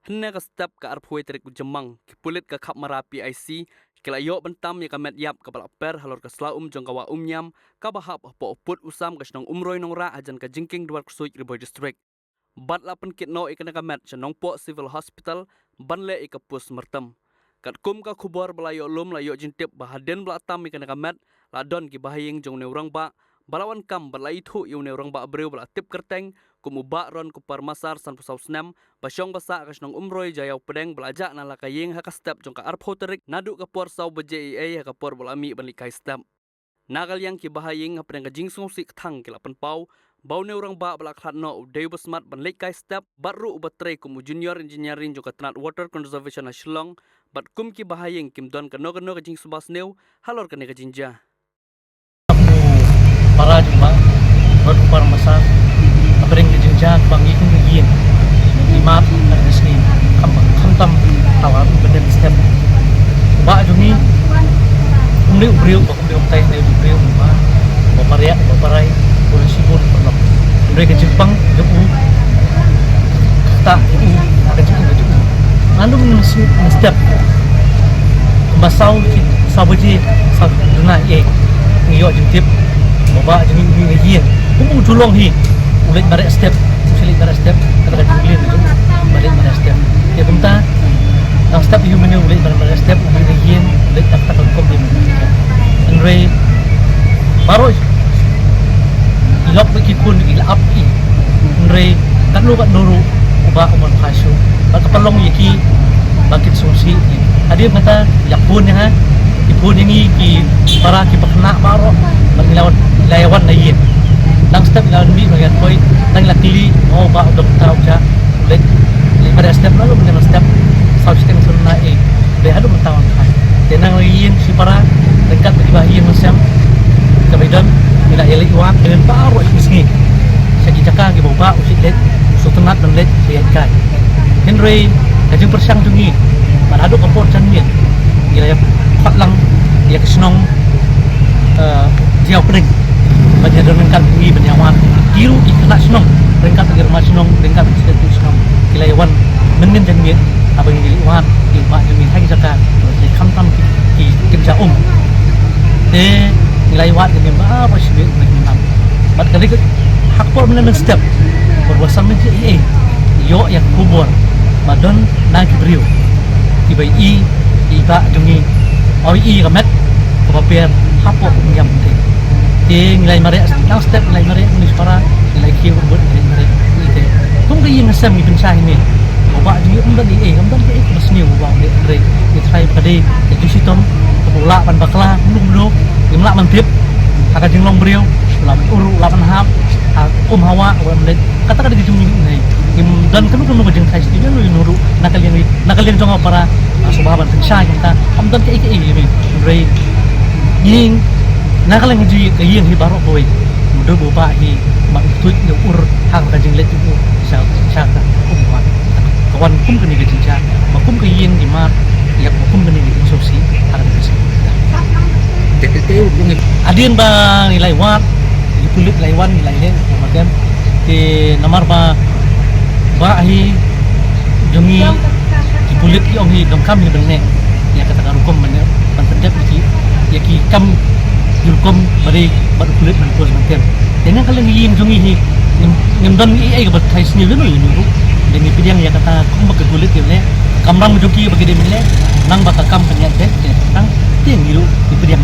Henne ka step ka arpoi terik jemang kipulit ka kap marapi IC kelayo bentam ya kamet yap ka per halor ka slaum jong kawa umnyam ka bahap po put usam ka snong umroi nong ra ajan ka jingking dwar kusuik riboy district. Bat lapan kit no ikana kamet chanong po civil hospital banle ikapus mertem. Kat kum ka kubor belayo lum layo jintip bahaden belatam ikana kamet ladon ki bahaying jong neurang ba balawan kam balai thu yu neurang ba breu bala tip kerteng kumuba ron kupar masar san pusau snem basyong basa kasnong umroi jayau pedeng belaja na lakaying haka step jong ka arpoterik nadu ka por sau BJEA haka por bolami banlikai step. Nagal yang ki bahaying hapedeng ka jingsung sik thang ki lapan pau bau neurang ba bala khat no deu basmat banlikai step baru ubatrei kumu junior engineering jong ka tnat water conservation na Shillong bat kum ki bahaying kim don ka no ka jing subas neu halor ka ne ka jinja. Para jumpa berupar masa apering ke jenjang bangi pun begin lima hari sini kamtam tawar benda step ba jumi umri ubriu bakumri umtai ne ubriu ba baparia baparai polisi pun pernah umri ke Jepang jupu tak ada jupu anu step basau sabaji sab duna ye ngiyo jentip bawa jadi ini lagi kumu tulong hi ulit barek step kata jungli itu barek step ya kumta ang step yu menu ulit barek step ulit lagi ulit tak kom di Andre baru ilok bagi kun ilap i Andre kan lu kat nuru ubah umur kasu bak kepelong yaki bangkit sungsi adia kata yapun ya ipun ini ki para ki pakna baro layawan lain lang step lawan mi bagian point lang latili mau ba dok tau ja let pada step lalu dengan step subsisten sunna be adu mentawan kai tenang lain si para dekat bagi bahian macam kebetulan bila elik wak dengan baru ini segi cakang ki bawa usit let sutunat dan let lihat kai Henry kajeng persang tungi pada adu kompor canmin gila ya patlang ya kesenong jauh pedeng baca dengan tinggi benyawan kiru ikna senong ringkat germa senong ringkat setu senong kilayawan menen jangit abang diliwan di pak jami hai jakan di kamtam ki kerja de kilayawan demi apa sih menang bat kali hak por menen step berbasam menjadi yo yang kubur madon na kibriu ibai iba jumi oi kamet kepapian hapok nyam te nilai mare nang step nilai mare ni para nilai kiu buat nilai mare ite kum ke yang sam ni pensah ini oba ji umban umban ke masni oba ni andre ni try pade ke sitom pula pan bakla belum imlak mantip akan jinglong beriau lam uru lapan hap hawa menit kata di jumi ni dan kan kan bajeng kai sini lu nuru nakalian jong para sahabat pensah kita amdan ke ini andre ying nakalang ji kayang hi barok boy mudo boba hi magtut ne ur hang ka jinglet tu sa kumwa kawan kum kani ke jinja makum kayang di mar yak makum kani ke insosi harap bisa tete adien ba nilai wat dipulit laiwan nilai le kemudian di nomor ba hi jongi dipulit ki ong hi dongkam hi benne ya kata rukom benne pentendep ki yaki kam yulkom bari baru kulit mantus makan dengan kalian yang jongi hi ngimdan ai ke batai sini lu nuru dengan pidiang ya kata kum bagi kulit ni kamrang menjoki bagi dia ni nang bakal kam penyat deh nang tiang ngilu pidiang